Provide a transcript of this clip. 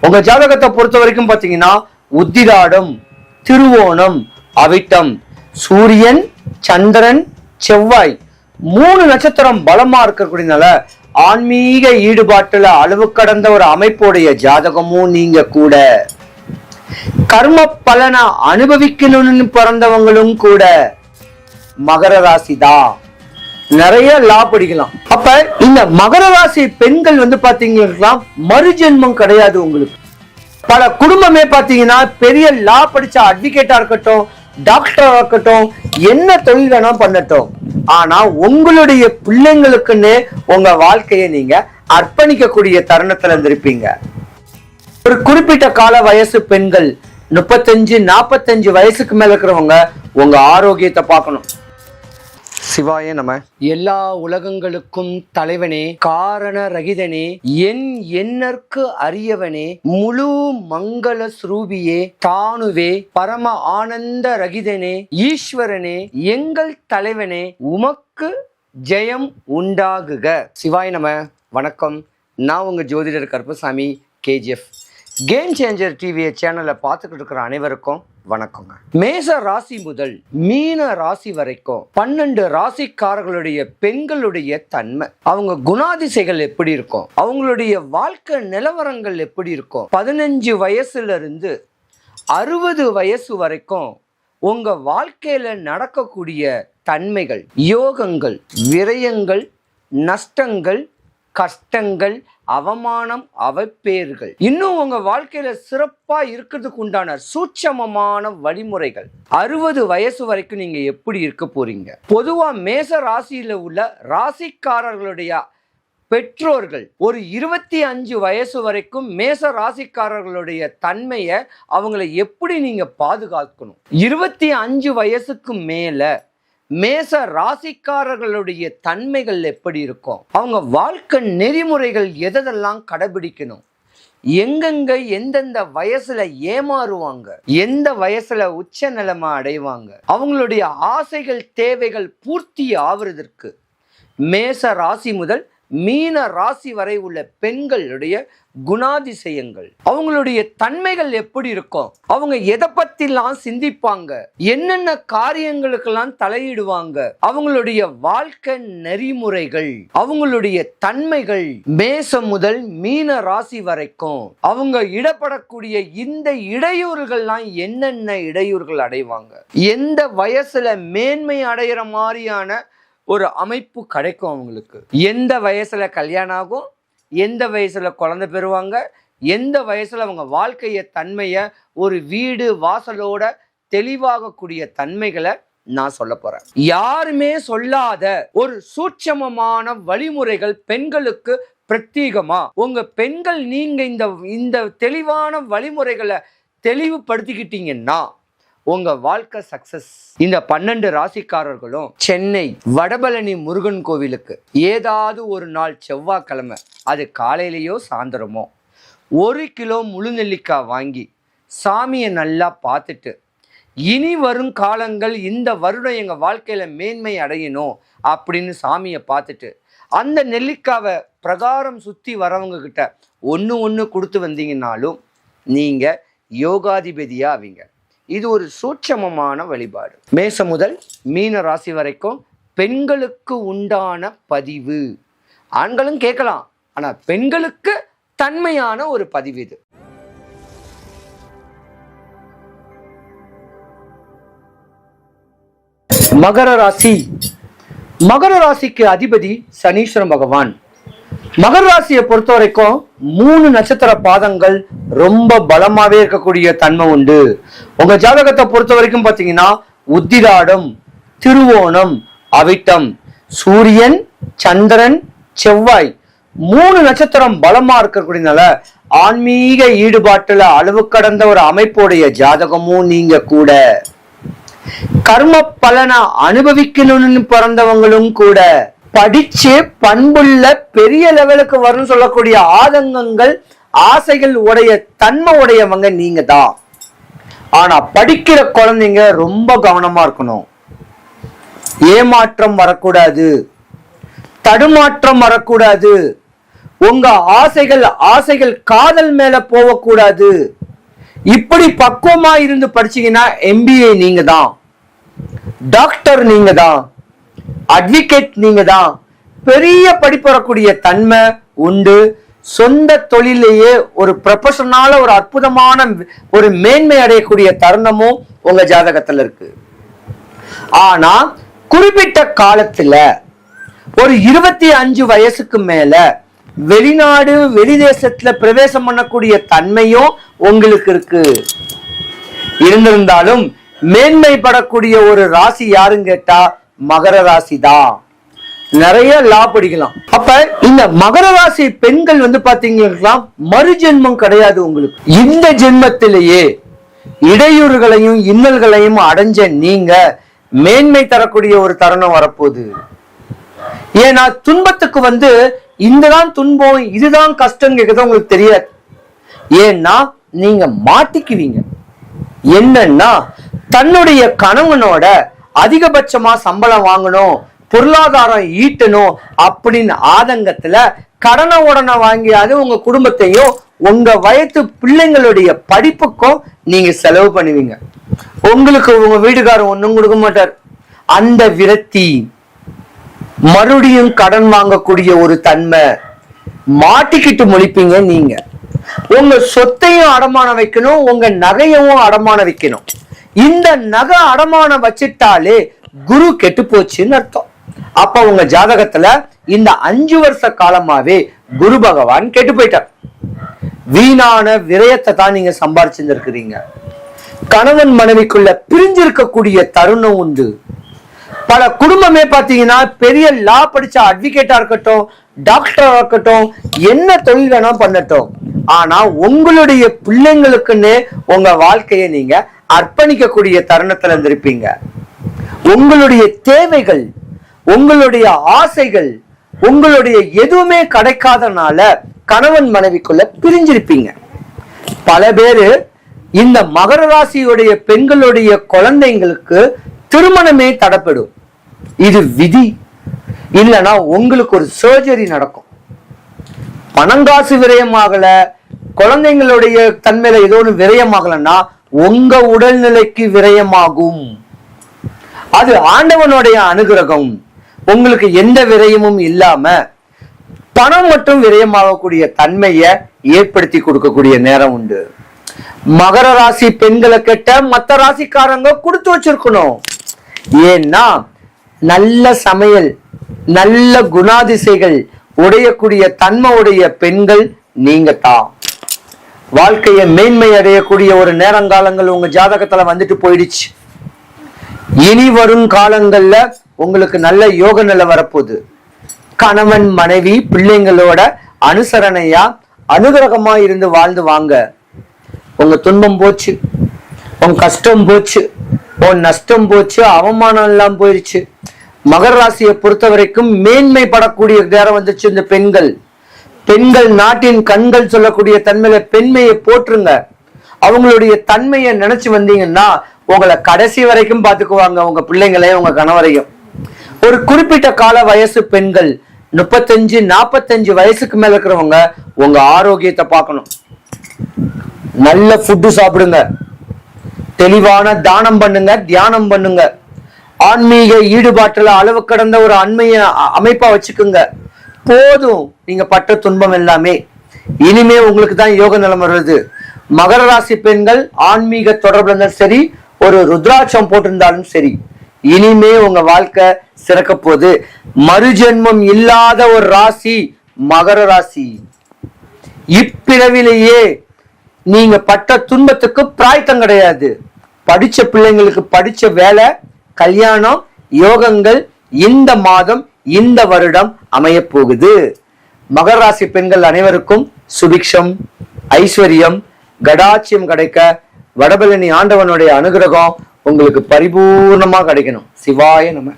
உங்க ஜாதகத்தை பொறுத்த வரைக்கும் பாத்தீங்கன்னா உத்திராடம், திருவோணம், அவிட்டம், சூரியன், சந்திரன், செவ்வாய் 3 நட்சத்திரம் பலமா இருக்கக்கூடியனால ஆன்மீக ஈடுபாட்டுல அளவு கடந்த ஒரு அமைப்புடைய ஜாதகமும் நீங்க கூட. கர்ம பலனை அனுபவிக்கணும்னு பிறந்தவங்களும் கூட மகர ராசி தான். நிறைய லா படிக்கலாம். அப்ப இந்த மகர ராசி பெண்கள் பாத்தீங்கன்னா மறுஜென்மம் கிடையாது உங்களுக்கு. பல குடும்பமே பாத்தீங்கன்னா பெரிய லா படிச்ச அட்வொகேட்டா இருக்கட்டும், டாக்டரா இருக்கட்டும், என்ன தொழில் வேணா பண்ணட்டும், ஆனா உங்களுடைய பிள்ளைங்களுக்குன்னு உங்க வாழ்க்கையை நீங்க அர்ப்பணிக்கக்கூடிய தருணத்துல இருந்திருப்பீங்க. ஒரு குறிப்பிட்ட கால வயசு பெண்கள் 35-45 வயசுக்கு மேல இருக்கிறவங்க உங்க ஆரோக்கியத்தை பார்க்கணும். சிவாய நம. எல்லா உலகங்களுக்கும் தலைவனே, காரண ரகிதனே, என் எண்ணற்கு அரியவனே, முழு மங்கள ஸ்ரூபியே, தானுவே, பரம ஆனந்த ரகிதனே, ஈஸ்வரனே, எங்கள் தலைவனே, உமக்கு ஜெயம் உண்டாகுக. சிவாய நம. வணக்கம். நான் உங்க ஜோதிடர் Karuppasamy, KGF. Game changer TV சேனலை பார்த்துக்கிட்டு இருக்கிற அனைவருக்கும் வணக்கங்க. மேச ராசி முதல் மீன ராசி வரைக்கும் 12 ராசிக்காரர்களுடைய பெண்களுடைய தன்மை, அவங்க குணாதிசைகள் எப்படி இருக்கும், அவங்களுடைய வாழ்க்கை நிலவரங்கள் எப்படி இருக்கும், 15 வயசுல இருந்து 60 வயசு வரைக்கும் உங்க வாழ்க்கையில நடக்கக்கூடிய தன்மைகள், யோகங்கள், விரயங்கள், நஷ்டங்கள், கஷ்டங்கள், அவமானம், அவப்பேர்கள், இன்னும் உங்க வாழ்க்கையில சிறப்பா இருக்கிறதுக்கு உண்டான சூட்சமமான வழிமுறைகள். 60 வயசு வரைக்கும் நீங்க எப்படி இருக்க போறீங்க? பொதுவா மேச ராசியில உள்ள ராசிக்காரர்களுடைய பெற்றோர்கள் ஒரு 25 வயசு வரைக்கும் மேச ராசிக்காரர்களுடைய தன்மையை அவங்களை எப்படி நீங்க பாதுகாக்கணும்? 25 வயசுக்கு மேல மேச ராசிக்காரர்களுடைய தன்மைகள் எப்படி இருக்கும்? அவங்க வாழ்க்கை நெறிமுறைகள் எதெல்லாம் கடைபிடிக்கணும்? எங்கெங்க எந்தெந்த வயசுல ஏமாறுவாங்க, எந்த வயசுல உச்ச நிலைமை அடைவாங்க, அவங்களுடைய ஆசைகள் தேவைகள் பூர்த்தி ஆவதற்கு மேச ராசி முதல் மீன ராசி வரை உள்ள பெண்களுடைய குணாதிசயங்கள், அவங்களுடைய தன்மைகள் எப்படி இருக்கும், அவங்க எதை பத்திலாம் சிந்திப்பாங்க, என்னென்ன காரியங்களுக்கெல்லாம் தலையிடுவாங்க, அவங்களுடைய வாழ்க்கை நெறிமுறைகள், அவங்களுடைய தன்மைகள், மேசம் முதல் மீன ராசி வரைக்கும் அவங்க இடப்படக்கூடிய இந்த இடையூறுகள்லாம் என்னென்ன இடையூறுகள் அடைவாங்க, எந்த வயசுல மேன்மை அடைகிற மாதிரியான ஒரு அமைப்பு கிடைக்கும் அவங்களுக்கு, எந்த வயசுல கல்யாணம் ஆகும், எந்த வயசுல குழந்தை பெறுவாங்க, எந்த வயசுல அவங்க வாழ்க்கைய தன்மைய ஒரு வீடு வாசலோட தெளிவாகக்கூடிய தன்மைகளை நான் சொல்ல போறேன். யாருமே சொல்லாத ஒரு சூட்சமமான வழிமுறைகள் பெண்களுக்கு பிரத்யேகமா. உங்க பெண்கள் நீங்க இந்த தெளிவான வழிமுறைகளை தெளிவுபடுத்திக்கிட்டீங்கன்னா உங்க வாழ்க்கை சக்சஸ். இந்த 12 ராசிக்காரர்களும் சென்னை வடபழனி முருகன் கோவிலுக்கு ஏதாவது ஒரு நாள் செவ்வாய்க்கிழமை, அது காலையிலேயோ சாயந்தரமோ, 1 கிலோ முழு நெல்லிக்காய் வாங்கி சாமியை நல்லா பார்த்துட்டு, இனி வரும் காலங்கள் இந்த வருடம் எங்க வாழ்க்கையில மேன்மை அடையணும் அப்படின்னு சாமியை பார்த்துட்டு அந்த நெல்லிக்காவை பிரகாரம் சுத்தி வரவங்க கிட்ட ஒன்று கொடுத்து வந்தீங்கன்னாலும் நீங்க யோகாதிபதியா ஆவீங்க. இது ஒரு சூட்சமமான வழிபாடு. மேசம் முதல் மீன ராசி வரைக்கும் பெண்களுக்கு உண்டான பதிவு. ஆண்களும் கேட்கலாம், ஆனா பெண்களுக்கு தன்மையான ஒரு பதிவு இது. மகர ராசி. மகர ராசிக்கு அதிபதி சனீஸ்வர பகவான். மகர ராசியை பொறுத்த வரைக்கும் 3 நட்சத்திர பாதங்கள் ரொம்ப பலமாவே இருக்கக்கூடிய தன்மை உண்டு. உங்க ஜாதகத்தை பொறுத்த வரைக்கும் பாத்தீங்கன்னா உத்திராடம், திருவோணம், அவிட்டம், சூரியன், சந்திரன், செவ்வாய் 3 நட்சத்திரம் பலமா இருக்கக்கூடியனால ஆன்மீக ஈடுபாட்டுல அளவு கடந்த ஒரு அமைப்புடைய ஜாதகமும் நீங்க கூட. கர்ம பலனை அனுபவிக்கணும்னு பிறந்தவங்களும் கூட. படிச்சு பண்புள்ள பெரிய லெவலுக்கு வரும் சொல்லக்கூடிய ஆதங்கங்கள், ஆசைகள் உடைய தன்மை உடையவங்க நீங்க தான். ஆனா படிக்கிற குழந்தைங்க ரொம்ப கவனமா இருக்கணும். ஏமாற்றம் வரக்கூடாது, தடுமாற்றம் வரக்கூடாது. உங்க ஆசைகள் காதல் மேல போகக்கூடாது. இப்படி பக்குவமா இருந்து படிச்சீங்கன்னா MBA நீங்க தான், டாக்டர் நீங்க தான், அட்வொகேட் நீங்க தான், பெரிய படிப்பறக்கூடிய தன்மை உண்டு. சொந்த தொழிலேயே ஒரு ப்ரொஃபஷனால ஒரு அற்புதமான ஒரு மேன்மை அடையக்கூடிய தருணமும் உங்க ஜாதகத்துல இருக்கு. ஆனா குறிப்பிட்ட காலத்துல ஒரு 25 வயசுக்கு மேல வெளிநாடு வெளிதேசத்துல பிரவேசம் பண்ணக்கூடிய தன்மையும் உங்களுக்கு இருக்கு. இருந்திருந்தாலும் மேன்மைப்படக்கூடிய ஒரு ராசி யாருன்னு கேட்டா மகர ராசி தான். நிறைய லா படிக்கலாம். அப்ப இந்த மகர ராசி பெண்கள் பாத்தீங்கன்னா மறுஜென்மம் கிடையாது உங்களுக்கு. இந்த ஜென்மத்திலேயே இடையூறுகளையும் இன்னல்களையும் அடைஞ்ச நீங்க மேன்மை தரக்கூடிய ஒரு தருணம் வரப்போகுது. ஏன்னா துன்பத்துக்கு இந்ததான் துன்பம் இதுதான் கஷ்டம் கேட்கறது உங்களுக்கு தெரியாது. ஏன்னா நீங்க மாட்டிக்குவீங்க. என்னன்னா தன்னுடைய கணவனோட அதிகபட்சமா சம்பளம் வாங்கணும், பொருளாதாரம் ஈட்டணும் அப்படின்னு ஆதங்கத்துல கடனை உடனே வாங்கியாவது உங்க குடும்பத்தையும் உங்க வயத்து பிள்ளைங்களுடைய படிப்புக்கும் நீங்க செலவு பண்ணுவீங்க. உங்களுக்கு உங்க வீட்டுக்காரர் ஒண்ணும் கொடுக்க மாட்டார். அந்த விரக்தி, மறுபடியும் கடன் வாங்கக்கூடிய ஒரு தன்மை, மாட்டிக்கிட்டு முழிப்பீங்க. நீங்க உங்க சொத்தையும் அடமானம் வைக்கணும், உங்க நகையவும் அடமானம் வைக்கணும். இந்த நகை அடமானம் வச்சிட்டாலே குரு கெட்டு போச்சுன்னு அர்த்தம். அப்ப உங்க ஜாதகத்துல இந்த 5 வருஷ காலமாவே குரு பகவான் கெட்டு போயிட்டார். வீணான விரயத்தை தான் நீங்க சம்பாதிச்சிருக்கிறீங்க. கணவன் மனைவிக்குள்ள பிரிஞ்சிருக்கக்கூடிய தருணம் உண்டு. பல குடும்பமே பாத்தீங்கன்னா பெரிய லா படிச்ச அட்வொகேட்டா இருக்கட்டும், டாக்டரா இருக்கட்டும், என்ன தொழில் வேணா பண்ணட்டும், ஆனா உங்களுடைய பிள்ளைங்களுக்குன்னு உங்க வாழ்க்கையை நீங்க அர்ப்பணிக்கக்கூடிய தருணத்துல இருந்திருப்பீங்க. உங்களுடைய தேவைகள், உங்களுடைய ஆசைகள், உங்களுடைய எதுவுமே கிடைக்காதனால கணவன் மனைவிக்குள்ள பிரிஞ்சிருப்பீங்க. பல பேரு இந்த மகர ராசியுடைய பெண்களுடைய குழந்தைங்களுக்கு திருமணமே தடைப்படும். இது விதி. இல்லைன்னா உங்களுக்கு ஒரு சர்ஜரி நடக்கும். பணங்காசு விரயமாகல, குழந்தைங்களுடைய தன்மையில ஏதோ ஒன்று விரயமாகலன்னா உங்க உடல்நிலைக்கு விரயமாகும். அது ஆண்டவனுடைய அனுகிரகம். உங்களுக்கு எந்த விரயமும் இல்லாம பணம் மட்டும் விரயமாகக்கூடிய தன்மையை ஏற்படுத்தி கொடுக்கக்கூடிய நேரம் உண்டு. மகர ராசி பெண்களை கிட்ட மற்ற ராசிக்காரங்க கொடுத்து வச்சிருக்கணும். ஏன்னா நல்ல சமையல், நல்ல குணாதிசைகள் உடையக்கூடிய தன்மை உடைய பெண்கள் நீங்க தான். வாழ்க்கையை மேன்மை அடையக்கூடிய ஒரு நேரங்காலங்கள் உங்க ஜாதகத்துல வந்துட்டு போயிடுச்சு. இனி வரும் காலங்கள்ல உங்களுக்கு நல்ல யோக நிலை வரப்போகுது. கணவன் மனைவி பிள்ளைங்களோட அனுசரணையா அனுகிரகமா இருந்து வாழ்ந்து வாங்க. உங்க துன்பம் போச்சு, உங்க கஷ்டம் போச்சு, உன் நஷ்டம் போச்சு, அவமானம் எல்லாம் போயிருச்சு. மகர ராசியை பொறுத்த வரைக்கும் மேன்மைப்படக்கூடிய நேரம் வந்துச்சு. இந்த பெண்கள் நாட்டின் கண்கள் சொல்லக்கூடிய தன்மையில பெண்மையை போற்றுங்க. அவங்களுடைய தன்மையை நினைச்சு வந்தீங்கன்னா உங்களை கடைசி வரைக்கும் பாத்துக்குவாங்க, உங்க பிள்ளைங்களையும் உங்க கணவரையும். ஒரு குறிப்பிட்ட கால வயசு பெண்கள் 35-45 வயசுக்கு மேல இருக்கிறவங்க உங்க ஆரோக்கியத்தை பார்க்கணும். நல்ல ஃபுட்டு சாப்பிடுங்க, தெளிவான தானம் பண்ணுங்க, தியானம் பண்ணுங்க, ஆன்மீக ஈடுபாட்டுல அளவு கடந்த ஒரு அமைப்பா வச்சுக்குங்க. போதும் நீங்க பட்ட துன்பம் எல்லாமே. இனிமே உங்களுக்கு தான் யோக நிலம் வருது. மகர ராசி பெண்கள் ஆன்மீக தொடர்புல இருந்தாலும் சரி, ஒரு ருத்ராட்சம் போட்டிருந்தாலும் சரி, இனிமே உங்க வாழ்க்கை சிறக்க போகுது. மறுஜென்மம் இல்லாத ஒரு ராசி மகர ராசி. இப்பிறவிலேயே நீங்க பட்ட துன்பத்துக்கு பிராய்த்தம் கிடையாது. படிச்ச பிள்ளைங்களுக்கு படிச்ச வேலை, கல்யாணம், யோகங்கள் இந்த மாதம் இந்த வருடம் அமைய போகுது. மகர ராசி பெண்கள் அனைவருக்கும் சுபிக்ஷம், ஐஸ்வர்யம், கடாட்சியம் கிடைக்க வடபழனி ஆண்டவனுடைய அனுகிரகம் உங்களுக்கு பரிபூர்ணமா கிடைக்கணும். சிவாய நம.